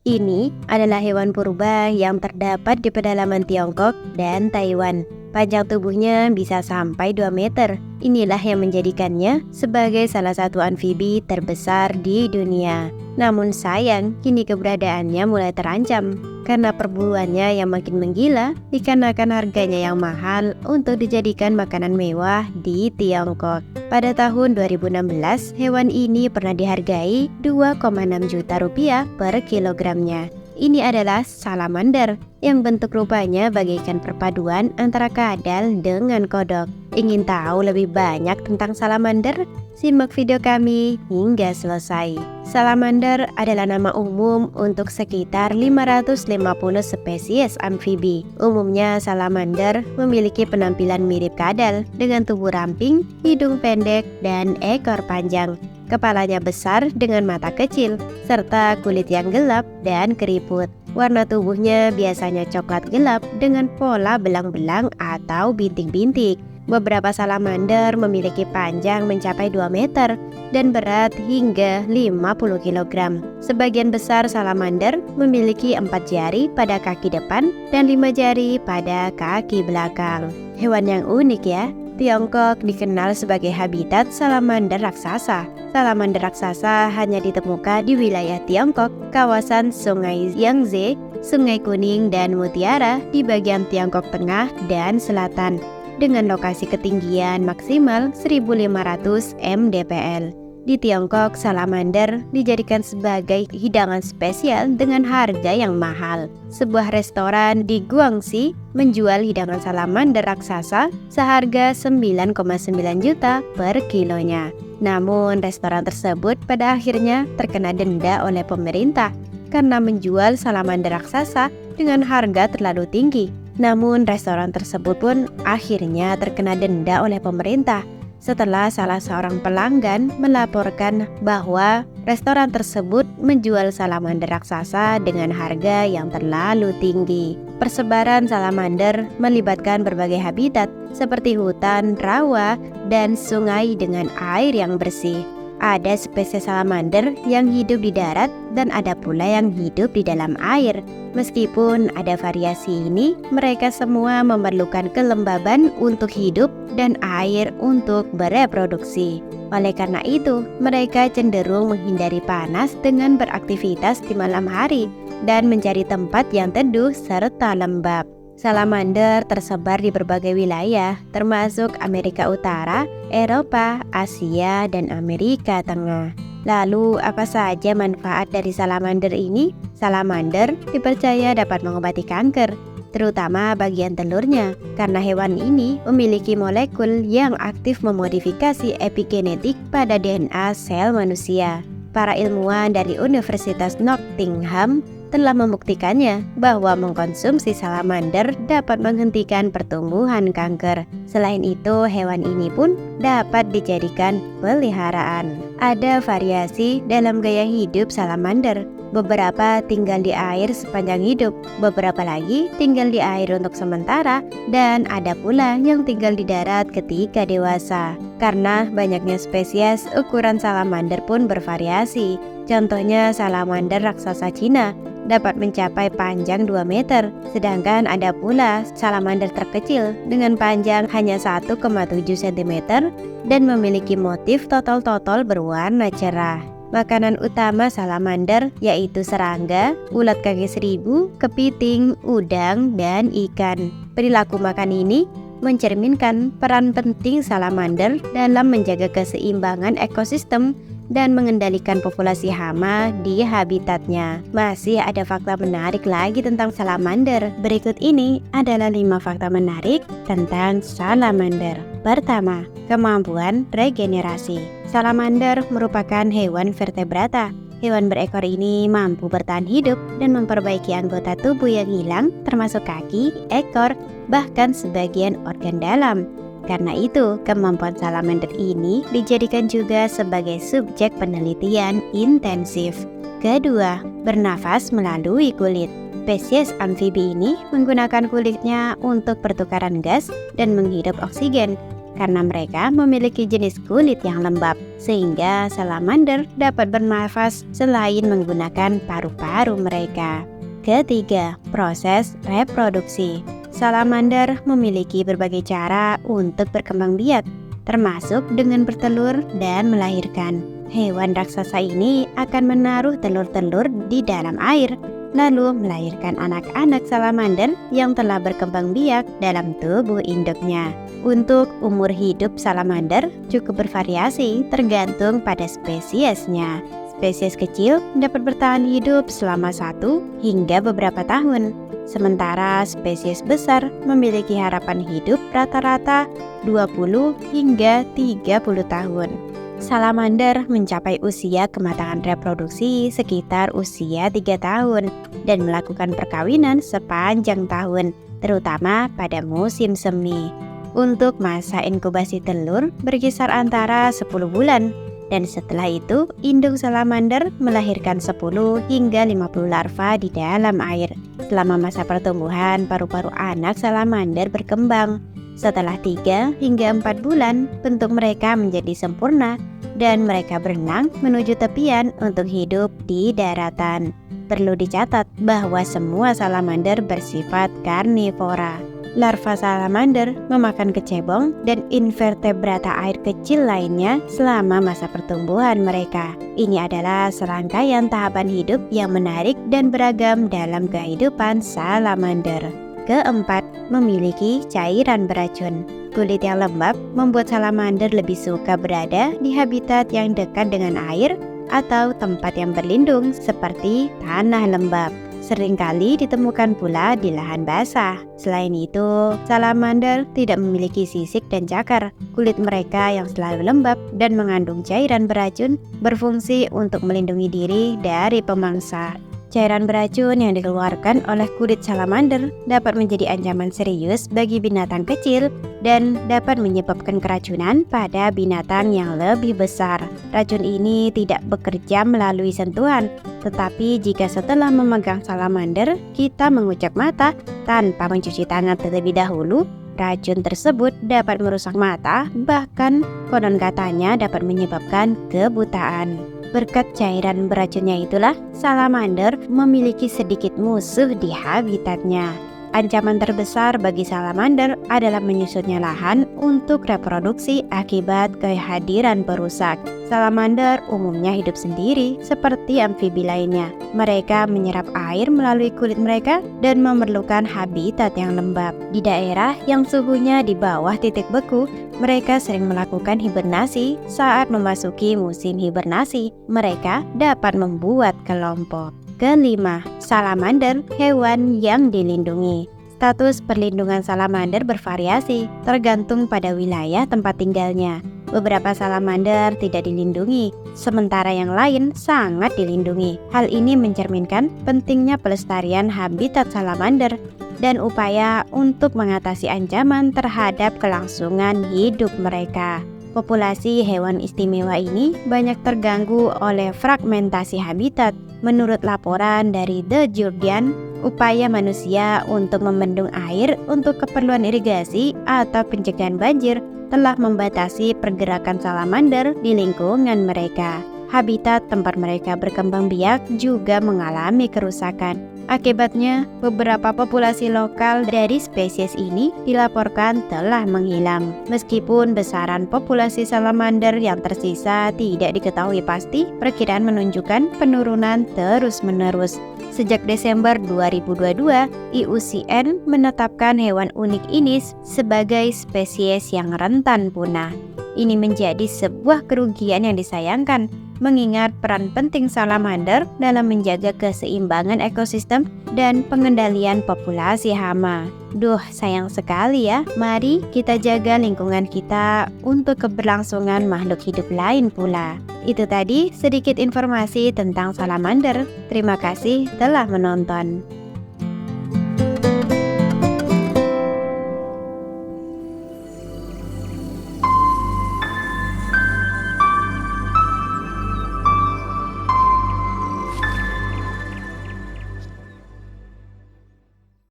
Ini adalah hewan purba yang terdapat di pedalaman Tiongkok dan Taiwan. Panjang tubuhnya bisa sampai 2 meter. Inilah yang menjadikannya sebagai salah satu amfibi terbesar di dunia. Namun sayang, kini keberadaannya mulai terancam karena perburuannya yang makin menggila dikarenakan harganya yang mahal untuk dijadikan makanan mewah di Tiongkok. Pada tahun 2016, hewan ini pernah dihargai 2,6 juta rupiah per kilogramnya. Ini adalah salamander yang bentuk rupanya bagaikan perpaduan antara kadal dengan kodok. Ingin tahu lebih banyak tentang salamander? Simak video kami hingga selesai. Salamander adalah nama umum untuk sekitar 550 spesies amfibi. Umumnya salamander memiliki penampilan mirip kadal dengan tubuh ramping, hidung pendek, dan ekor panjang. Kepalanya besar dengan mata kecil, serta kulit yang gelap dan keriput. Warna tubuhnya biasanya coklat gelap dengan pola belang-belang atau bintik-bintik. Beberapa salamander memiliki panjang mencapai 2 meter dan berat hingga 50 kg. Sebagian besar salamander memiliki 4 jari pada kaki depan dan 5 jari pada kaki belakang. Hewan yang unik ya. Tiongkok dikenal sebagai habitat salamander raksasa. Salamander raksasa hanya ditemukan di wilayah Tiongkok, kawasan Sungai Yangtze, Sungai Kuning, dan Mutiara di bagian Tiongkok Tengah dan Selatan, dengan lokasi ketinggian maksimal 1.500 mdpl. Di Tiongkok, salamander dijadikan sebagai hidangan spesial dengan harga yang mahal. Sebuah restoran di Guangxi menjual hidangan salamander raksasa seharga 9,9 juta per kilonya. Namun, restoran tersebut pada akhirnya terkena denda oleh pemerintah karena menjual salamander raksasa dengan harga terlalu tinggi. Namun, restoran tersebut pun akhirnya terkena denda oleh pemerintah setelah salah seorang pelanggan melaporkan bahwa restoran tersebut menjual salamander raksasa dengan harga yang terlalu tinggi. Persebaran salamander melibatkan berbagai habitat seperti hutan, rawa, dan sungai dengan air yang bersih. Ada spesies salamander yang hidup di darat dan ada pula yang hidup di dalam air. Meskipun ada variasi ini, mereka semua memerlukan kelembaban untuk hidup dan air untuk bereproduksi. Oleh karena itu, mereka cenderung menghindari panas dengan beraktivitas di malam hari dan mencari tempat yang teduh serta lembab. Salamander tersebar di berbagai wilayah, termasuk Amerika Utara, Eropa, Asia, dan Amerika Tengah. Lalu, apa saja manfaat dari salamander ini? Salamander dipercaya dapat mengobati kanker, terutama bagian telurnya, karena hewan ini memiliki molekul yang aktif memodifikasi epigenetik pada DNA sel manusia. Para ilmuwan dari Universitas Nottingham telah membuktikannya bahwa mengkonsumsi salamander dapat menghentikan pertumbuhan kanker. Selain itu, hewan ini pun dapat dijadikan peliharaan. Ada variasi dalam gaya hidup salamander. Beberapa tinggal di air sepanjang hidup, beberapa lagi tinggal di air untuk sementara, dan ada pula yang tinggal di darat ketika dewasa. Karena banyaknya spesies, ukuran salamander pun bervariasi. Contohnya salamander raksasa Cina dapat mencapai panjang 2 meter, sedangkan ada pula salamander terkecil dengan panjang hanya 1,7 cm dan memiliki motif totol-totol berwarna cerah. Makanan utama salamander yaitu serangga, ulat kaki seribu, kepiting, udang, dan ikan. Perilaku makan ini mencerminkan peran penting salamander dalam menjaga keseimbangan ekosistem dan mengendalikan populasi hama di habitatnya. Masih ada fakta menarik lagi tentang salamander. Berikut ini adalah 5 fakta menarik tentang salamander. Pertama, kemampuan regenerasi. Salamander merupakan hewan vertebrata. Hewan berekor ini mampu bertahan hidup dan memperbaiki anggota tubuh yang hilang, termasuk kaki, ekor, bahkan sebagian organ dalam. Karena itu, kemampuan salamander ini dijadikan juga sebagai subjek penelitian intensif. Kedua, bernafas melalui kulit. Spesies amfibi ini menggunakan kulitnya untuk pertukaran gas dan menghirup oksigen. karena mereka memiliki jenis kulit yang lembab, sehingga salamander dapat bernafas selain menggunakan paru-paru mereka. Ketiga, proses reproduksi. Salamander memiliki berbagai cara untuk berkembang biak, termasuk dengan bertelur dan melahirkan. Hewan raksasa ini akan menaruh telur-telur di dalam air, lalu melahirkan anak-anak salamander yang telah berkembang biak dalam tubuh induknya. Untuk umur hidup salamander cukup bervariasi tergantung pada spesiesnya. Spesies kecil dapat bertahan hidup selama 1 hingga beberapa tahun, sementara spesies besar memiliki harapan hidup rata-rata 20 hingga 30 tahun. Salamander mencapai usia kematangan reproduksi sekitar usia 3 tahun dan melakukan perkawinan sepanjang tahun, terutama pada musim semi. Untuk masa inkubasi telur berkisar antara 10 bulan, dan setelah itu induk salamander melahirkan 10 hingga 50 larva di dalam air. Selama masa pertumbuhan, paru-paru anak salamander berkembang. Setelah 3 hingga 4 bulan, bentuk mereka menjadi sempurna dan mereka berenang menuju tepian untuk hidup di daratan. Perlu dicatat bahwa semua salamander bersifat karnivora. Larva salamander memakan kecebong dan invertebrata air kecil lainnya selama masa pertumbuhan mereka. Ini adalah serangkaian tahapan hidup yang menarik dan beragam dalam kehidupan salamander. Keempat, memiliki cairan beracun. Kulit yang lembab membuat salamander lebih suka berada di habitat yang dekat dengan air atau tempat yang berlindung seperti tanah lembab. Seringkali ditemukan pula di lahan basah. Selain itu, salamander tidak memiliki sisik dan cakar. Kulit mereka yang selalu lembab dan mengandung cairan beracun berfungsi untuk melindungi diri dari pemangsa. Cairan beracun yang dikeluarkan oleh kulit salamander dapat menjadi ancaman serius bagi binatang kecil dan dapat menyebabkan keracunan pada binatang yang lebih besar. Racun ini tidak bekerja melalui sentuhan, tetapi jika setelah memegang salamander kita mengucap mata tanpa mencuci tangan terlebih dahulu, racun tersebut dapat merusak mata, bahkan konon katanya dapat menyebabkan kebutaan. Berkat cairan beracunnya itulah salamander memiliki sedikit musuh di habitatnya. Ancaman terbesar bagi salamander adalah menyusutnya lahan untuk reproduksi akibat kehadiran perusak. Salamander umumnya hidup sendiri seperti amfibi lainnya. Mereka menyerap air melalui kulit mereka dan memerlukan habitat yang lembab. Di daerah yang suhunya di bawah titik beku, mereka sering melakukan hibernasi. Saat memasuki musim hibernasi, mereka dapat membuat kelompok. Kelima, salamander hewan yang dilindungi. Status perlindungan salamander bervariasi tergantung pada wilayah tempat tinggalnya. Beberapa salamander tidak dilindungi, sementara yang lain sangat dilindungi. Hal ini mencerminkan pentingnya pelestarian habitat salamander dan upaya untuk mengatasi ancaman terhadap kelangsungan hidup mereka. Populasi hewan istimewa ini banyak terganggu oleh fragmentasi habitat. Menurut laporan dari The Guardian, upaya manusia untuk membendung air untuk keperluan irigasi atau pencegahan banjir telah membatasi pergerakan salamander di lingkungan mereka. Habitat tempat mereka berkembang biak juga mengalami kerusakan. Akibatnya, beberapa populasi lokal dari spesies ini dilaporkan telah menghilang. Meskipun besaran populasi salamander yang tersisa tidak diketahui pasti, perkiraan menunjukkan penurunan terus-menerus. Sejak Desember 2022, IUCN menetapkan hewan unik ini sebagai spesies yang rentan punah. Ini menjadi sebuah kerugian yang disayangkan, mengingat peran penting salamander dalam menjaga keseimbangan ekosistem dan pengendalian populasi hama. Duh, sayang sekali ya. Mari kita jaga lingkungan kita untuk keberlangsungan makhluk hidup lain pula. Itu tadi sedikit informasi tentang salamander. Terima kasih telah menonton.